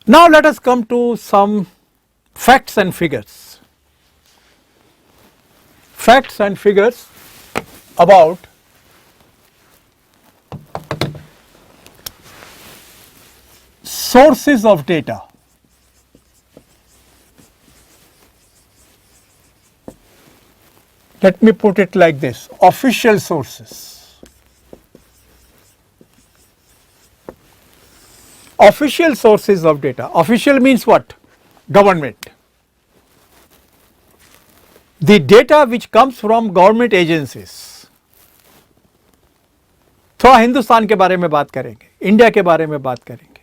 Now let us come to some facts and figures. Facts and figures about sources of data. Let me put it like this: official sources. Official sources of data. Official means what? Government. The data which comes from government agencies. थोड़ा हिंदुस्तान के बारे में बात करेंगे, India के बारे में बात करेंगे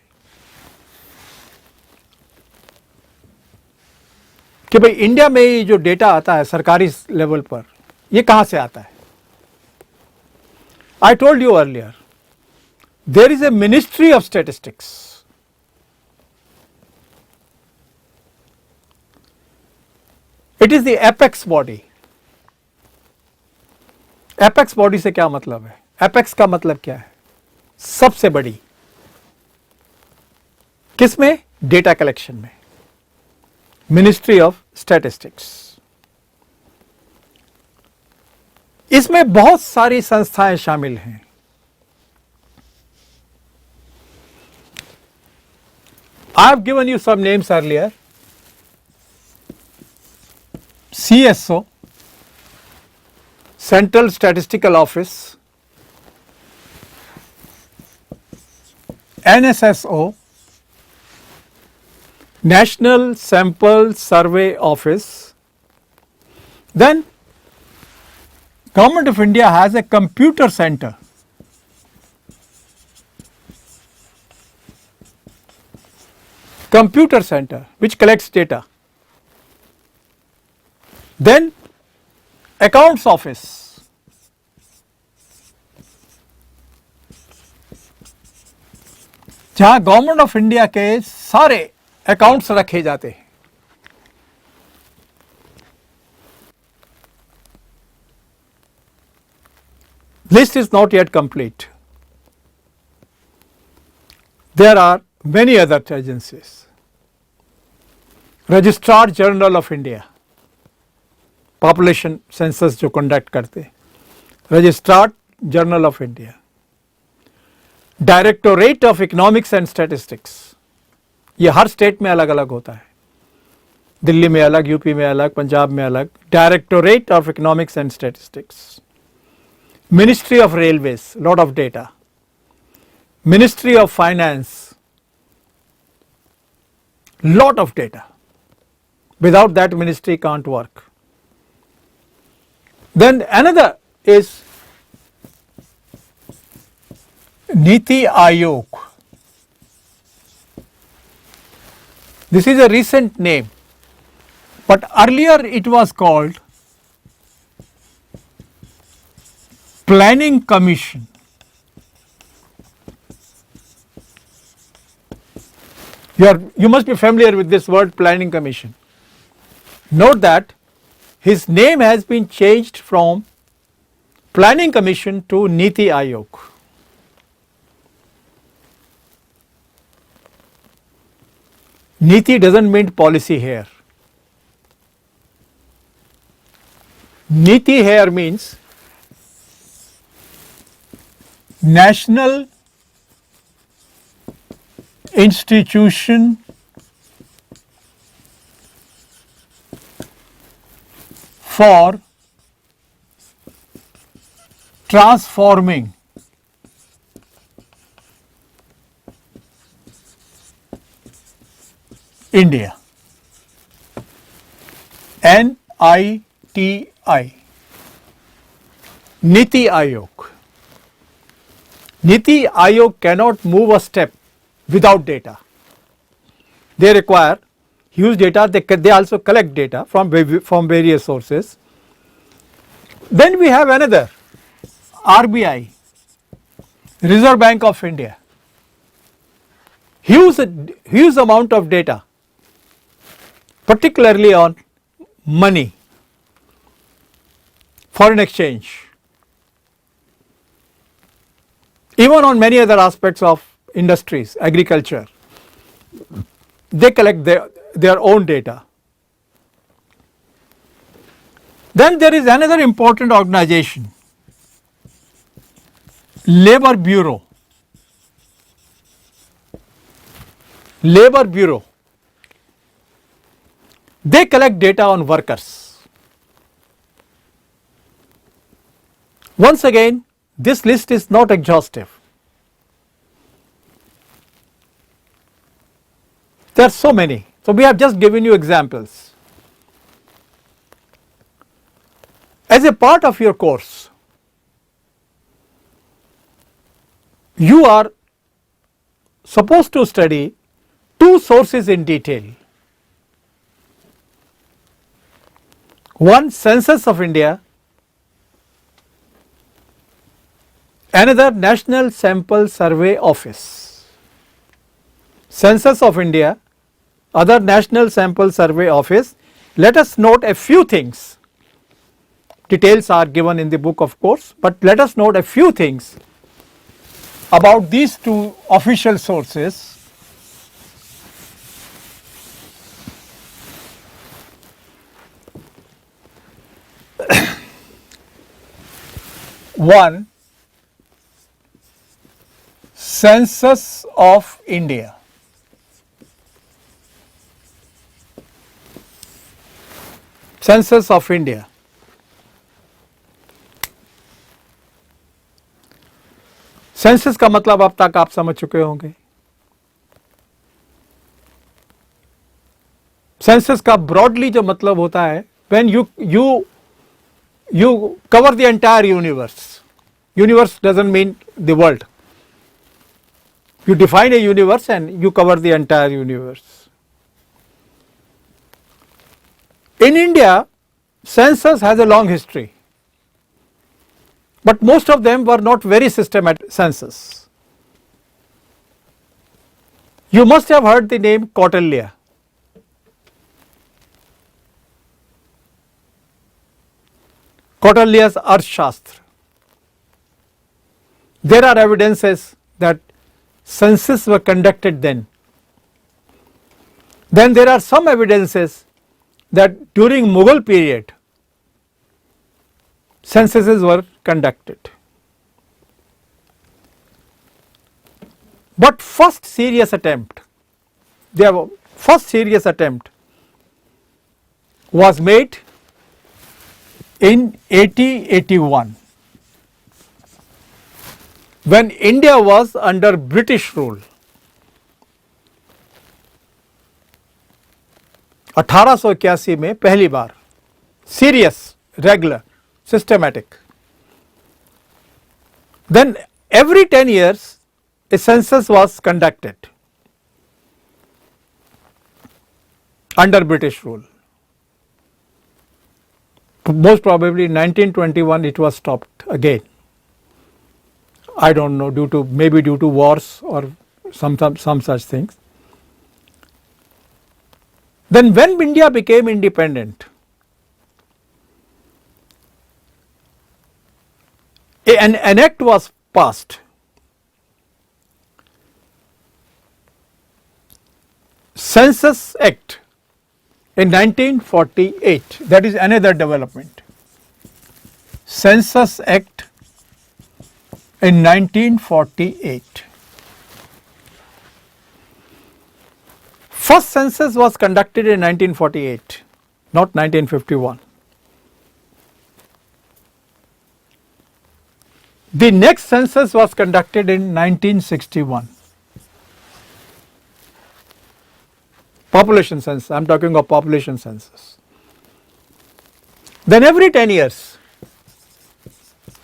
कि भाई इंडिया में ये जो डेटा आता है सरकारी लेवल पर, ये कहां से आता है. I told you earlier, there is a ministry of statistics. It is the apex body. Apex body से क्या मतलब है? एपेक्स का मतलब क्या है? सबसे बड़ी. किसमें? डेटा कलेक्शन में. Ministry of statistics. इसमें बहुत सारी संस्थाएं शामिल हैं. I have given you some names earlier. CSO, Central Statistical Office, NSSO, National Sample Survey Office. Then Government of India has a computer center. Computer center which collects data. Then accounts office. जहां government of India के सारे accounts रखे जाते हैं. List is not yet complete. There are many other agencies. Registrar General of India, population census जो conduct करते, registrar journal of India. Directorate of economics and statistics, ये हर state में अलग अलग होता है. दिल्ली में अलग, यूपी में अलग, पंजाब में अलग. Directorate of economics and statistics. Ministry of railways, lot of data. Ministry of finance, lot of data. Without that, ministry can't work. Then another is Niti Aayog. This is a recent name, but earlier it was called Planning Commission. You must be familiar with this word, Planning Commission. Note that his name has been changed from Planning Commission to Niti Aayog. Niti doesn't mean policy here. Niti here means National Institution for Transforming India. NITI. Niti Aayog. Niti Aayog cannot move a step without data. They require huge data. They also collect data from various sources. Then we have another, RBI, Reserve Bank of India. Huge amount of data, particularly on money, foreign exchange, even on many other aspects of industries, agriculture. they collect their own data. Then there is another important organization, Labor Bureau. Labor Bureau. They collect data on workers. Once again, this list is not exhaustive. There are so many. So, we have just given you examples. As a part of your course, you are supposed to study two sources in detail. One, Census of India, another National Sample Survey Office. Census of India, other National Sample Survey Office. Let us note a few things. Details are given in the book, of course, but let us note a few things about these two official sources. One, Census of India. Census of India. Census का मतलब अब तक आप समझ चुके होंगे. Census का broadly जो मतलब होता है, when you cover the entire universe. Universe doesn't mean the world. You define a universe and you cover the entire universe. In India, census has a long history, but most of them were not very systematic census. You must have heard the name Kautilya. Kautilya's Arthashastra. There are evidences that census were conducted then. Then there are some evidences that during Mughal period censuses were conducted. But first serious attempt was made in 1881 when India was under British rule. 1881 में पहली बार serious, regular, systematic. Then every 10 years a census was conducted under British rule. Most probably in 1921 it was stopped again. I don't know, maybe due to wars or some such things. Then when India became independent, an act was passed. Census Act in 1948, that is another development. Census Act in 1948. First census was conducted in 1948, not 1951. The next census was conducted in 1961. Population census, I am talking of population census. Then every 10 years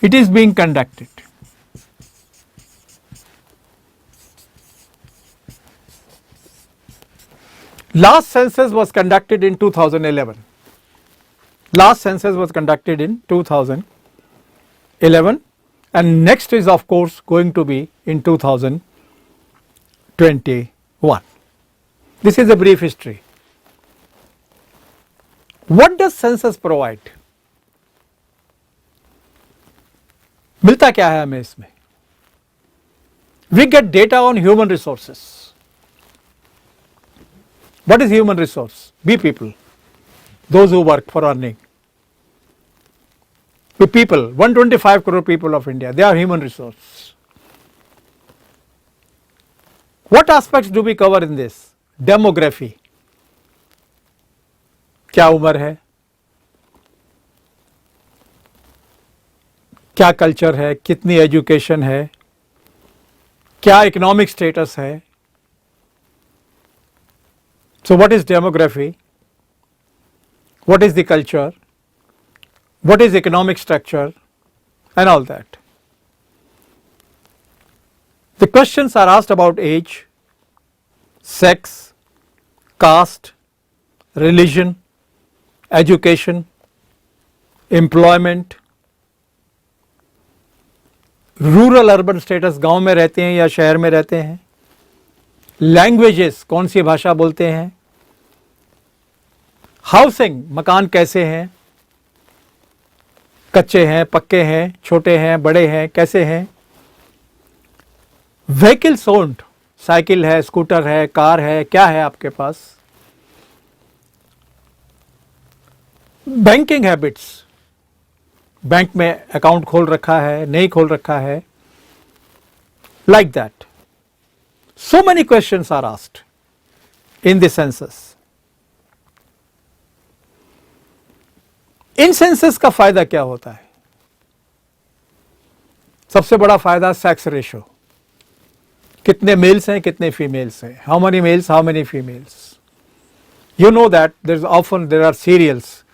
it is being conducted. Last census was conducted in 2011. Last census was conducted in 2011 and next is of course going to be in 2021. This is a brief history. What does census provide? मिलता क्या है हमें इसमें? We get data on human resources. What is human resource? We people, those who work for earning. We people, 125 crore people of India, they are human resource. What aspects do we cover in this? Demography. क्या उम्र है, क्या culture है, कितनी education है, क्या economic status है. So what is demography? What is the culture? What is economic structure? And all that. The questions are asked about age, sex, caste, religion, education, employment, rural urban status, गांव में रहते हैं या शहर में रहते हैं, लैंग्वेजेस, कौन सी भाषा बोलते हैं, हाउसिंग, मकान कैसे हैं, कच्चे हैं, पक्के हैं, छोटे हैं, बड़े हैं, कैसे हैं, व्हीकल्स ओन्ड, साइकिल है, स्कूटर है, कार है, क्या है आपके पास, बैंकिंग हैबिट्स, बैंक में अकाउंट खोल रखा है, नहीं खोल रखा है, like that. So many questions are asked in the census. इन सेंसस का फायदा क्या होता है? सबसे बड़ा फायदा सेक्स रेशो, कितने मेल्स हैं, कितने फीमेल्स हैं, how many males, how many females. You know that there are serials,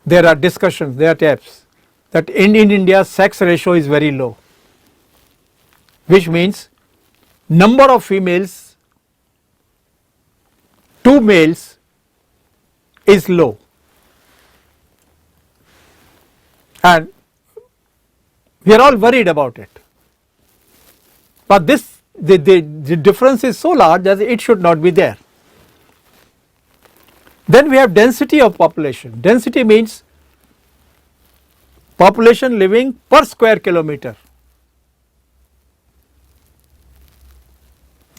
there are discussions, there are tapes that in India sex ratio is very low, which means number of females to males is low, and we are all worried about it. But the difference is so large that it should not be there. Then we have density of population. Density means population living per square kilometer.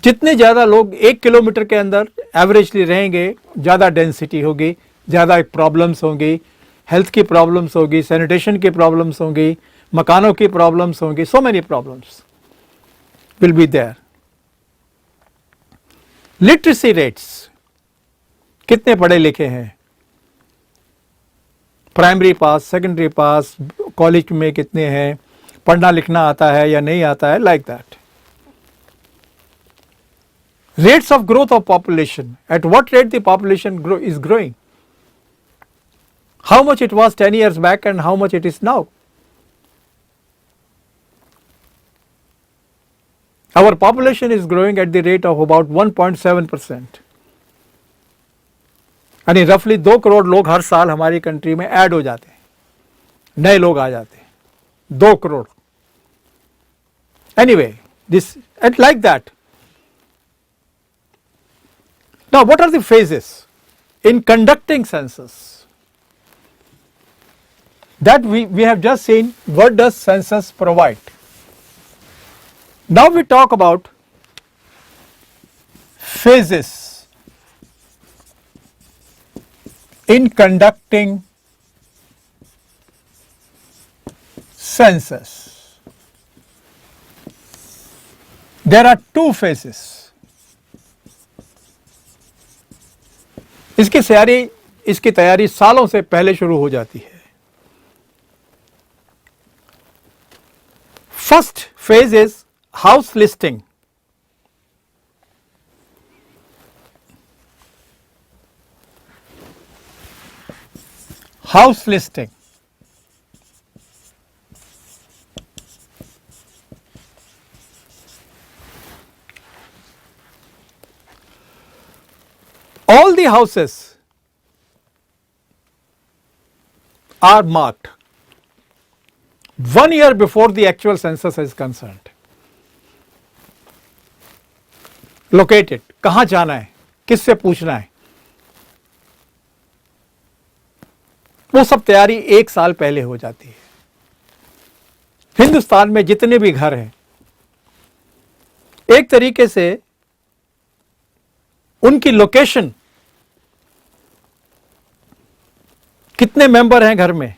जितने ज़्यादा लोग 1 kilometre के अंदर averagely रहेंगे, ज़्यादा density होगी, ज़्यादा problems होंगी, हेल्थ की प्रॉब्लम्स होगी, सैनिटेशन की प्रॉब्लम्स होंगी, मकानों की प्रॉब्लम्स होंगी, so many problems will be there. Literacy rates, कितने पढ़े लिखे हैं, प्राइमरी पास, सेकेंडरी पास, कॉलेज में कितने हैं, पढ़ना लिखना आता है या नहीं आता है, like that. Rates of growth of population, at what rate the population is growing, how much it was 10 years back and how much it is now. Our population is growing at the rate of about 1.7%. यानी रफली 2 करोड़ लोग हर साल हमारी country में add हो जाते हैं, नए लोग आ जाते हैं, 2 crore. Anyway, this and like that. Now, what are the phases in conducting census? That we have just seen. What does census provide? Now we talk about phases in conducting census. There are 2 phases. इसकी तैयारी सालों से पहले शुरू हो जाती है. First phase is house listing. House listing. All the houses are marked 1 year before the actual census is concerned. Located, कहाँ जाना है, किससे पूछना है, वो सब तैयारी 1 साल पहले हो जाती है. हिंदुस्तान में जितने भी घर हैं, एक तरीके से उनकी लोकेशन, कितने मेंबर हैं घर में,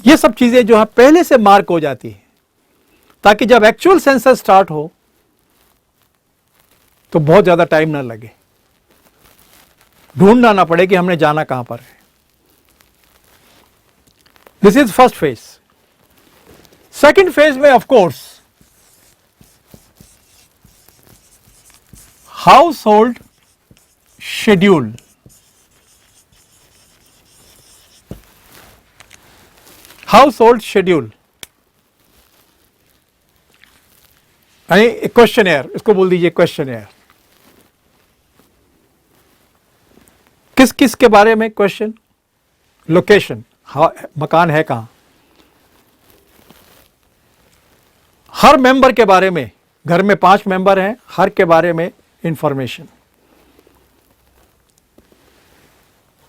ये सब चीजें जो है पहले से मार्क हो जाती है, ताकि जब एक्चुअल सेंसस स्टार्ट हो तो बहुत ज्यादा टाइम ना लगे, ढूंढना ना पड़े कि हमने जाना कहां पर है। This is first phase. Second phase में of course household schedule, household schedule यानी क्वेश्चन एयर, इसको बोल दीजिए क्वेश्चन एयर। किस किस के बारे में क्वेश्चन? लोकेशन, मकान है कहां, हर मेंबर के बारे में, घर में 5 मेंबर हैं, हर के बारे में इंफॉर्मेशन,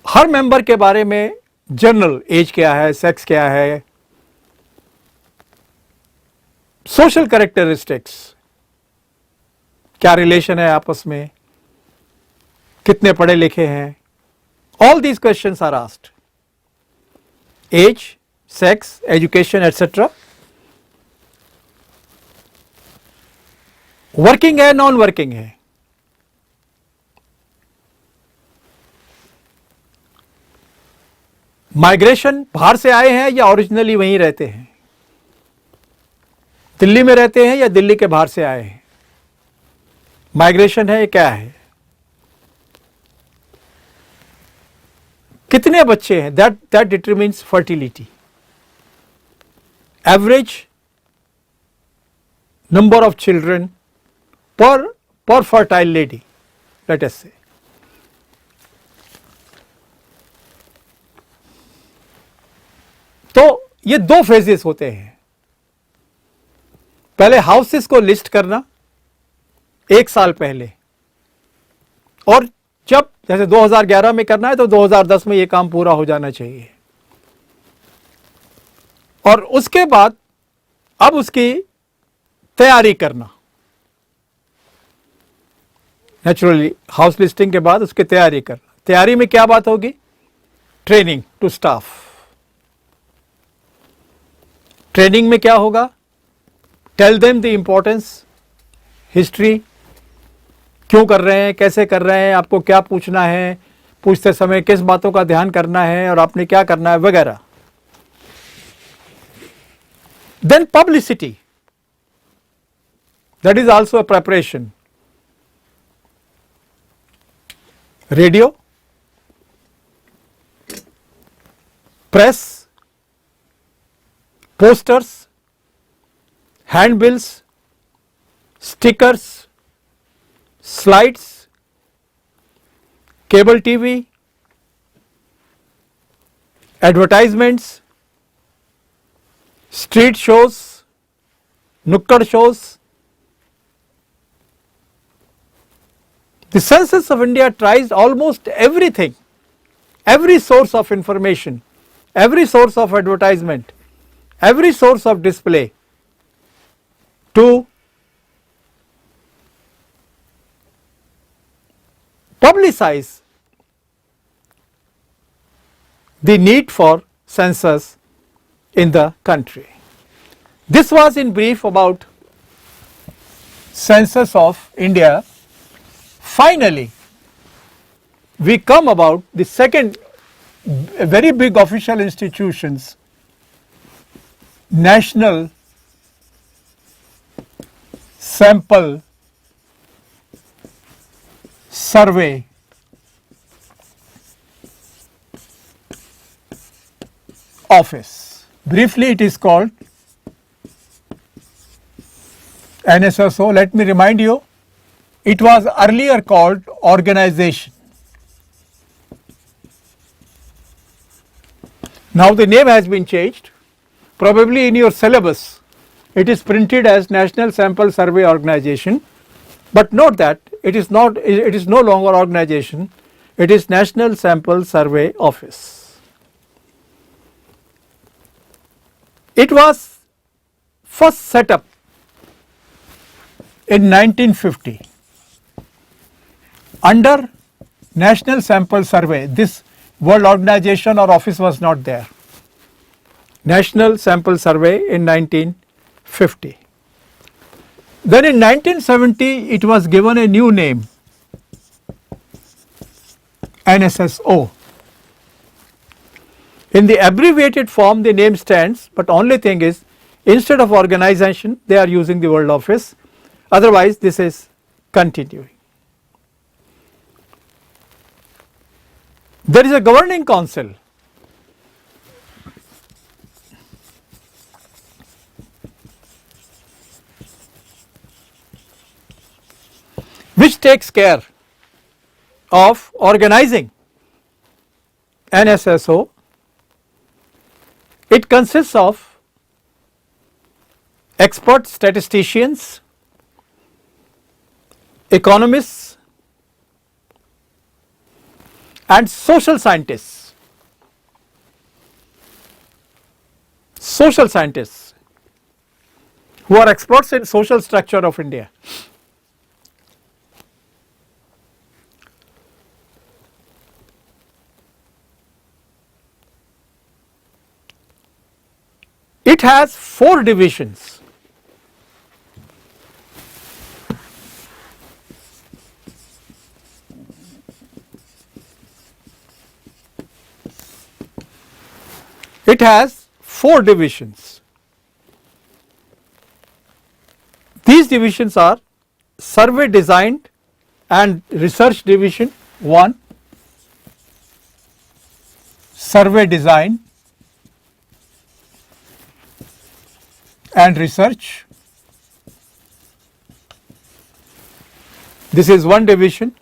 हर मेंबर के बारे में जनरल, एज क्या है, सेक्स क्या है, सोशल कैरेक्टरिस्टिक्स, क्या रिलेशन है आपस में, कितने पढ़े लिखे हैं, all these questions are asked, age, sex, education etcetera, working है, नॉन वर्किंग है, माइग्रेशन, बाहर से आए हैं या ओरिजिनली वहीं रहते हैं, दिल्ली में रहते हैं या दिल्ली के बाहर से आए हैं, माइग्रेशन है ये क्या है, कितने बच्चे हैं, that determines fertility, average number of children पर फर्टाइल लेडी, लेट अस से। तो ये 2 फेजेस होते हैं, पहले हाउसेस को लिस्ट करना 1 साल पहले, और जब जैसे 2011 में करना है तो 2010 में ये काम पूरा हो जाना चाहिए, और उसके बाद अब उसकी तैयारी करना, नेचुरली हाउस लिस्टिंग के बाद उसकी तैयारी करना। तैयारी में क्या बात होगी? Training to staff. ट्रेनिंग में क्या होगा? Tell them the importance, history, क्यों कर रहे हैं, कैसे कर रहे हैं, आपको क्या पूछना है, पूछते समय किस बातों का ध्यान करना है और आपने क्या करना है वगैरह। Then publicity, that is also a preparation. Radio, press, posters, handbills, stickers, slides, cable TV, advertisements, street shows, nukkad shows. The census of India tries almost everything, every source of information, every source of advertisement, every source of display to publicize the need for census in the country. This was in brief about census of India. Finally, we come about the second very big official institutions, National Sample Survey Office. Briefly, it is called NSSO. Let me remind you, it was earlier called organization. Now the name has been changed. Probably in your syllabus it is printed as National Sample Survey Organization, but note that it is no longer organization, it is National Sample Survey Office. It was first set up in 1950 under National Sample Survey. This World Organization or office was not there. National Sample Survey in 1950. Then in 1970 it was given a new name, NSSO. In the abbreviated form the name stands, but only thing is instead of organization they are using the word office, otherwise this is continuing. There is a governing council which takes care of organizing NSSO. It consists of expert statisticians, economists and social scientists. Social scientists who are experts in social structure of India. It has 4 divisions. It has 4 divisions. These divisions are survey design and research division 1, survey design and research. This is one division.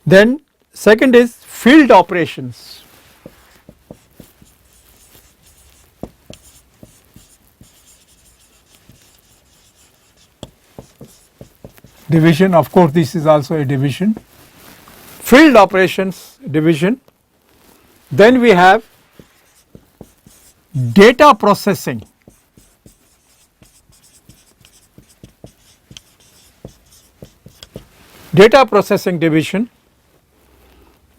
Then second is field operations. Division, of course this is also a division. Field operations division. Then we have data processing. Data processing division.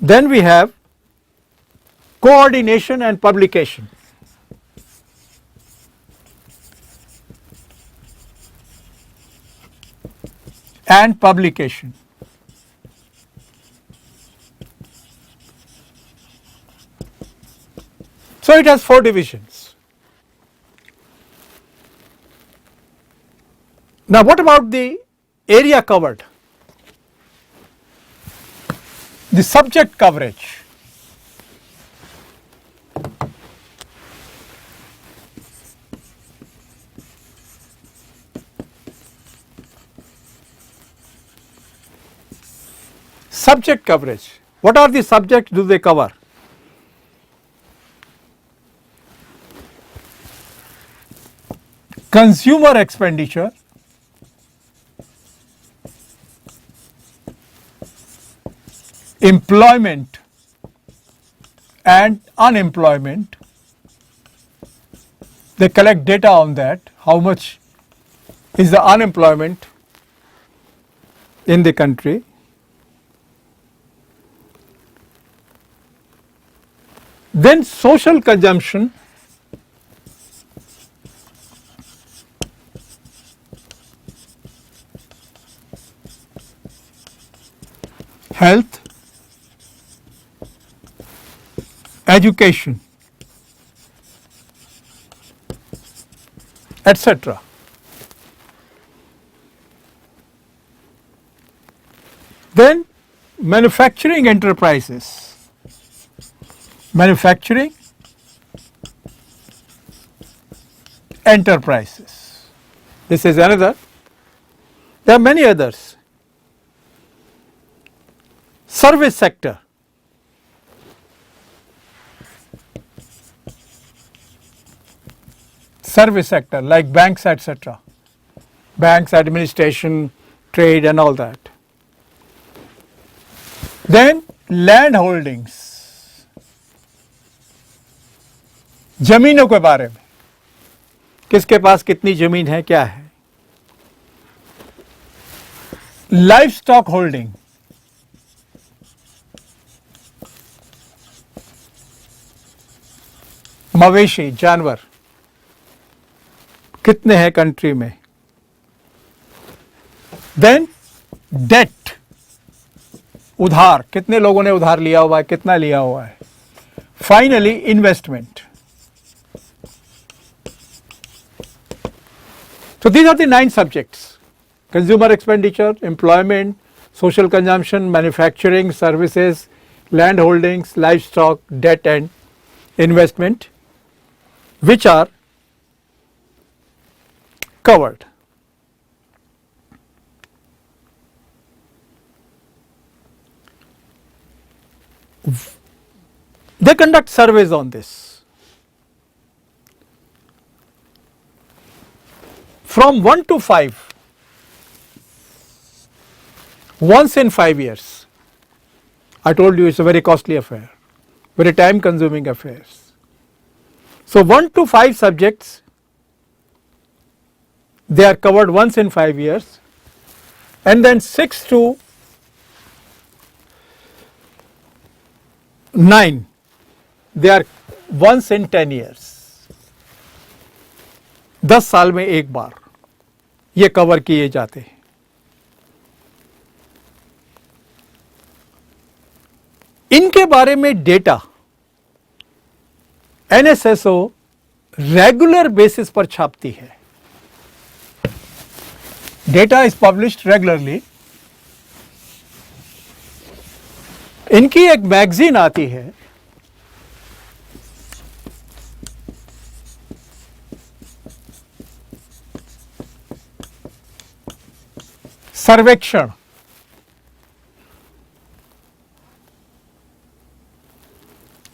Then we have coordination and publication. And publication. So it has 4 divisions. Now what about the area covered? The subject coverage. Subject coverage. What are the subjects do they cover? Consumer expenditure, employment and unemployment. They collect data on that, how much is the unemployment in the country. Then social consumption, health, education, etc. Then manufacturing enterprises. Manufacturing enterprises. This is another. There are many others. Service sector. Service sector like banks, etc. Banks, administration, trade and all that. Then land holdings. जमीनों के बारे में, किसके पास कितनी जमीन है, क्या है. लाइवस्टॉक होल्डिंग, मवेशी जानवर कितने हैं कंट्री में। देन डेट, उधार, कितने लोगों ने उधार लिया हुआ है, कितना लिया हुआ है। Finally investment. So these are the 9 subjects: consumer expenditure, employment, social consumption, manufacturing, services, land holdings, livestock, debt and investment, which are covered. They conduct surveys on this. From 1 to 5, once in 5 years. I told you it's a very costly affair, very time consuming affairs. So 1 to 5 subjects, they are covered once in 5 years, and then 6 to 9, they are once in 10 years. 10 साल में एक बार ये cover किए जाते हैं। इनके बारे में डेटा एनएसएसओ रेगुलर बेसिस पर छापती है। Data is published regularly. इनकी एक मैगजीन आती है, सर्वेक्षण।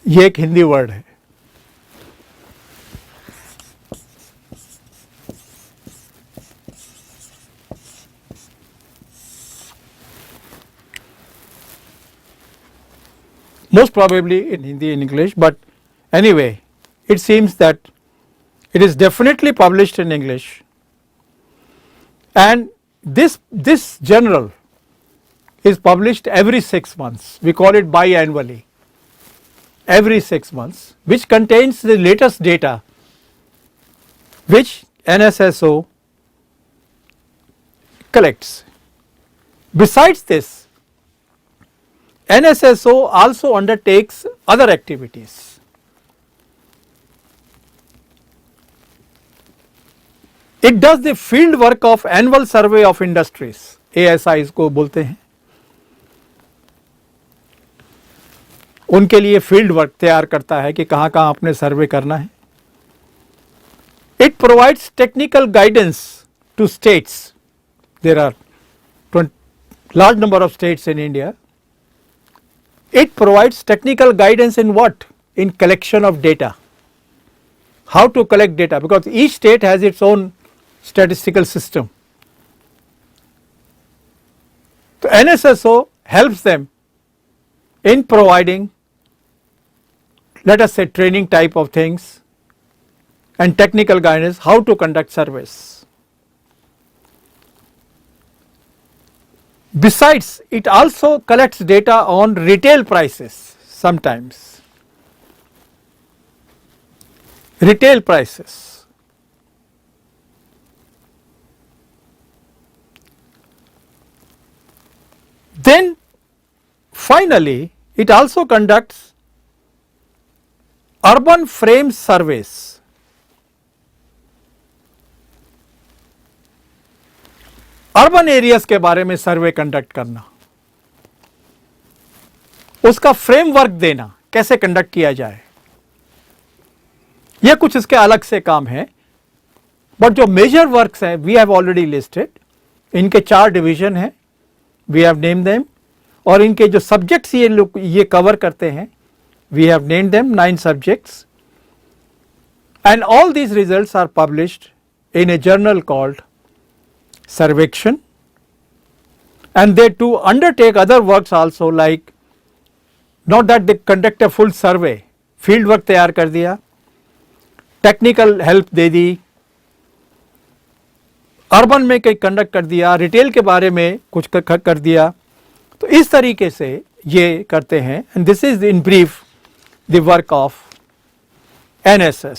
ये एक हिंदी वर्ड है। Most probably in Hindi and English, but anyway, it seems that it is definitely published in English, and this journal is published every 6 months. We call it biannually, every 6 months, which contains the latest data which NSSO collects. Besides this, NSSO also undertakes other activities. It does the field work of annual survey of industries, ASI इसको बोलते हैं। उनके लिए field work तैयार करता है कि कहाँ कहाँ अपने सर्वे करना है। It provides technical guidance to states. There are large number of states in India. It provides technical guidance in what? In collection of data. How to collect data, because each state has its own statistical system. So NSSO helps them in providing, let us say, training type of things and technical guidance how to conduct surveys. Besides, it also collects data on retail prices sometimes. Retail prices. Then finally, it also conducts urban frame surveys. Urban areas के बारे में survey conduct करना, उसका framework देना, कैसे conduct किया जाए, यह कुछ इसके अलग से काम है। बट जो मेजर वर्क्स हैं वी हैव ऑलरेडी लिस्टेड। इनके 4 डिवीजन हैं, वी हैव नेम देम, और इनके जो सब्जेक्ट्स ये कवर करते हैं we have name them 9 subjects, and all these results are published in a journal called Sarvekshan, and they too undertake other works also, like not that they conduct a full survey, field work तैयार कर दिया, technical help दे दी, urban में कहीं conduct कर दिया, retail के बारे में कुछ कर दिया। तो इस तरीके से ये करते हैं। And this is in brief the work of NSS,